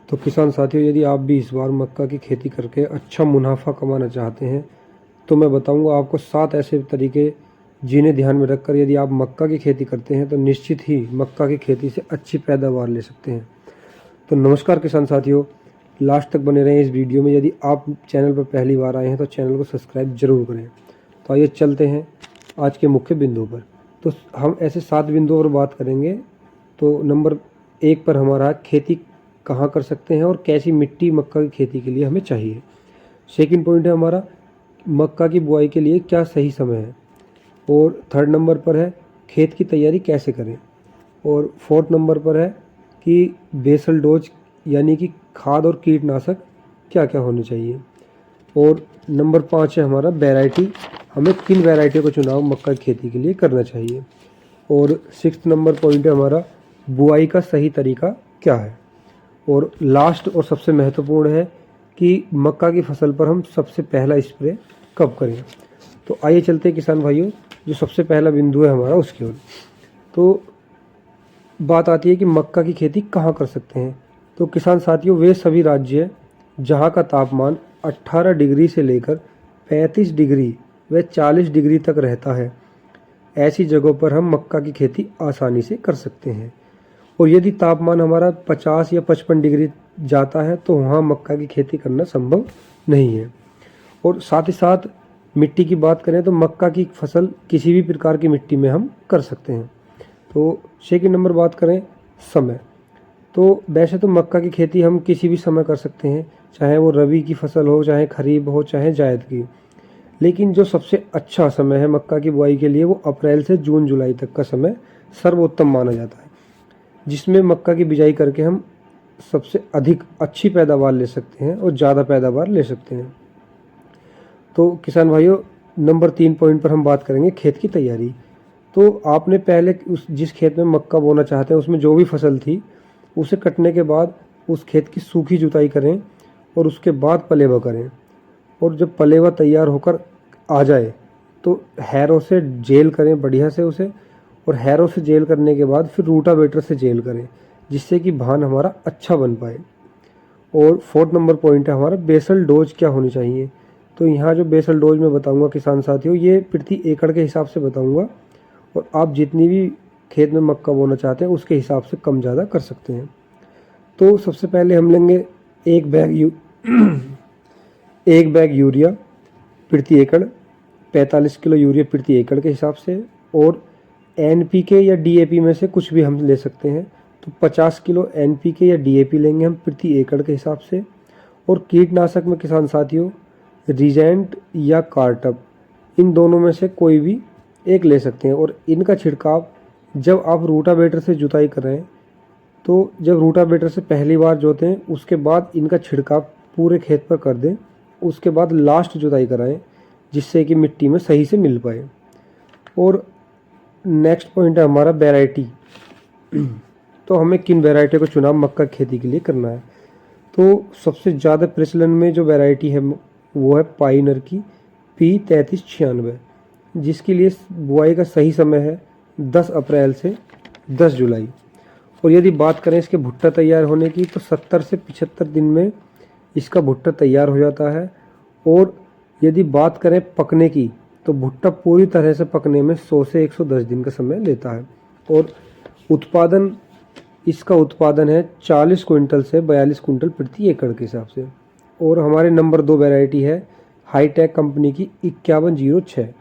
तो किसान साथियों, यदि आप भी इस बार मक्का की खेती करके अच्छा मुनाफा कमाना चाहते हैं तो मैं बताऊंगा आपको 7 ऐसे तरीके जिन्हें ध्यान में रखकर यदि आप मक्का की खेती करते हैं तो निश्चित ही मक्का की खेती से अच्छी पैदावार ले सकते हैं। तो नमस्कार किसान साथियों, लास्ट तक बने रहें इस वीडियो में। यदि आप चैनल पर पहली बार आए हैं तो चैनल को सब्सक्राइब जरूर करें। तो आइए चलते हैं आज के मुख्य बिंदु पर। तो हम ऐसे 7 बिंदुओं पर बात करेंगे। तो नंबर 1 पर हमारा खेती कहाँ कर सकते हैं और कैसी मिट्टी मक्का की खेती के लिए हमें चाहिए। सेकंड पॉइंट है हमारा मक्का की बुआई के लिए क्या सही समय है। और थर्ड नंबर पर है खेत की तैयारी कैसे करें। और फोर्थ नंबर पर है कि बेसल डोज यानी कि खाद और कीटनाशक क्या क्या होने चाहिए। और नंबर 5 है हमारा वैरायटी, हमें किन वैरायटी का चुनाव मक्का की खेती के लिए करना चाहिए। और 6 नंबर पॉइंट है हमारा बुआई का सही तरीका क्या है। और लास्ट और सबसे महत्वपूर्ण है कि मक्का की फसल पर हम सबसे पहला स्प्रे कब करें। तो आइए चलते हैं किसान भाइयों, जो सबसे पहला बिंदु है हमारा उसकी ओर। तो बात आती है कि मक्का की खेती कहाँ कर सकते हैं। तो किसान साथियों, वे सभी राज्य जहाँ का तापमान 18 डिग्री से लेकर 35 डिग्री व 40 डिग्री तक रहता है, ऐसी जगहों पर हम मक्का की खेती आसानी से कर सकते हैं। और यदि तापमान हमारा 50 या 55 डिग्री जाता है तो वहाँ मक्का की खेती करना संभव नहीं है। और साथ ही साथ मिट्टी की बात करें तो मक्का की फसल किसी भी प्रकार की मिट्टी में हम कर सकते हैं। तो सेकंड नंबर बात करें समय, तो वैसे तो मक्का की खेती हम किसी भी समय कर सकते हैं, चाहे वो रबी की फसल हो, चाहे खरीफ हो, चाहे जायद की। लेकिन जो सबसे अच्छा समय है मक्का की बुआई के लिए वो अप्रैल से जून जुलाई तक का समय सर्वोत्तम माना जाता है, जिसमें मक्का की बिजाई करके हम सबसे अधिक अच्छी पैदावार ले सकते हैं और ज़्यादा पैदावार ले सकते हैं। तो किसान भाइयों, नंबर 3 पॉइंट पर हम बात करेंगे खेत की तैयारी। तो आपने पहले उस जिस खेत में मक्का बोना चाहते हैं उसमें जो भी फसल थी उसे कटने के बाद उस खेत की सूखी जुताई करें और उसके बाद पलेवा करें। और जब पलेवा तैयार होकर आ जाए तो हैरों से जेल करें बढ़िया से उसे, और हैरों से जेल करने के बाद फिर रूटावेटर से जेल करें, जिससे कि धान हमारा अच्छा बन पाए। और फोर्थ नंबर पॉइंट है हमारा बेसल डोज क्या होनी चाहिए। तो यहाँ जो बेसल डोज मैं बताऊंगा किसान साथियों, ये प्रति एकड़ के हिसाब से बताऊंगा, और आप जितनी भी खेत में मक्का बोना चाहते हैं उसके हिसाब से कम ज़्यादा कर सकते हैं। तो सबसे पहले हम लेंगे एक बैग यूरिया प्रति एकड़, 45 किलो यूरिया प्रति एकड़ के हिसाब से। और एनपीके या डीएपी में से कुछ भी हम ले सकते हैं। तो 50 किलो एनपीके या डीएपी लेंगे हम प्रति एकड़ के हिसाब से। और कीटनाशक में किसान साथियों रीजेंट या कार्टप, इन दोनों में से कोई भी एक ले सकते हैं। और इनका छिड़काव जब आप रूटावेटर से जुताई कर रहे हैं, तो जब रूटावेटर से पहली बार जोतें उसके बाद इनका छिड़काव पूरे खेत पर कर दें, उसके बाद लास्ट जुताई कराएं, जिससे कि मिट्टी में सही से मिल पाए। और नेक्स्ट पॉइंट है हमारा वैरायटी। तो हमें किन वैरायटी का चुनाव मक्का खेती के लिए करना है। तो सबसे ज़्यादा प्रचलन में जो वैरायटी है वो है पाइनर की P3396, जिसके लिए बुआई का सही समय है 10 अप्रैल से 10 जुलाई। और यदि बात करें इसके भुट्टा तैयार होने की तो 70 से 75 दिन में इसका भुट्टा तैयार हो जाता है। और यदि बात करें पकने की तो भुट्टा पूरी तरह से पकने में 100 से 110 दिन का समय लेता है। और इसका उत्पादन है 40 क्विंटल से 42 क्विंटल प्रति एकड़ के हिसाब से। और हमारे नंबर 2 वैरायटी है हाईटेक कंपनी की 5106।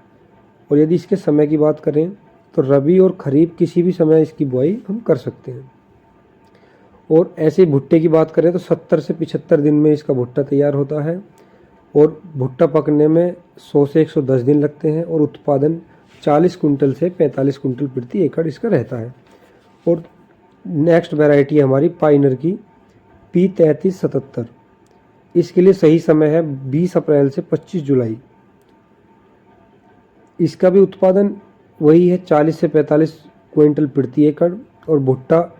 और यदि इसके समय की बात करें तो रबी और खरीफ किसी भी समय इसकी बुआई हम कर सकते हैं। और ऐसे ही भुट्टे की बात करें तो 70 से 75 दिन में इसका भुट्टा तैयार होता है। और भुट्टा पकने में 100 से 110 दिन लगते हैं। और उत्पादन 40 कुंटल से 45 कुंटल प्रति एकड़ इसका रहता है। और नेक्स्ट वैरायटी है हमारी पाइनर की P3377। इसके लिए सही समय है 20 अप्रैल से 25 जुलाई। इसका भी उत्पादन वही है 40 से 45 क्विंटल प्रति एकड़। और भुट्टा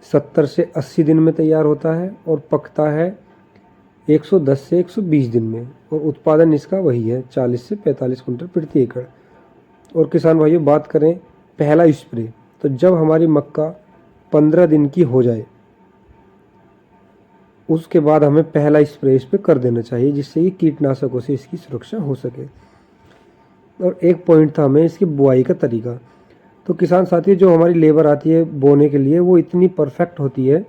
70 से 80 दिन में तैयार होता है और पकता है 110 से 120 दिन में। और उत्पादन इसका वही है 40 से 45 कुंटल प्रति एकड़। और किसान भाइयों, बात करें पहला स्प्रे, तो जब हमारी मक्का 15 दिन की हो जाए उसके बाद हमें पहला स्प्रे इस पे कर देना चाहिए, जिससे कि कीटनाशकों से इसकी सुरक्षा हो सके। और एक पॉइंट था हमें इसकी बुआई का तरीका। तो किसान साथी, जो हमारी लेबर आती है बोने के लिए, वो इतनी परफेक्ट होती है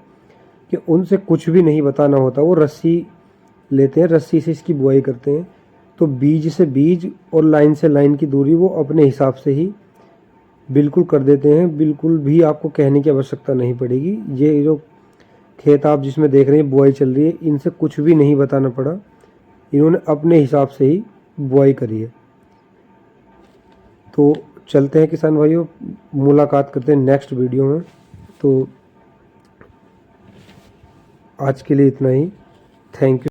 कि उनसे कुछ भी नहीं बताना होता। वो रस्सी लेते हैं, रस्सी से इसकी बुआई करते हैं। तो बीज से बीज और लाइन से लाइन की दूरी वो अपने हिसाब से ही बिल्कुल कर देते हैं। बिल्कुल भी आपको कहने की आवश्यकता नहीं पड़ेगी। ये जो खेत आप जिसमें देख रहे हैं बुआई चल रही है, इनसे कुछ भी नहीं बताना पड़ा, इन्होंने अपने हिसाब से ही बुआई करी है। तो चलते हैं किसान भाइयों, मुलाकात करते हैं नेक्स्ट वीडियो में। तो आज के लिए इतना ही। Thank you.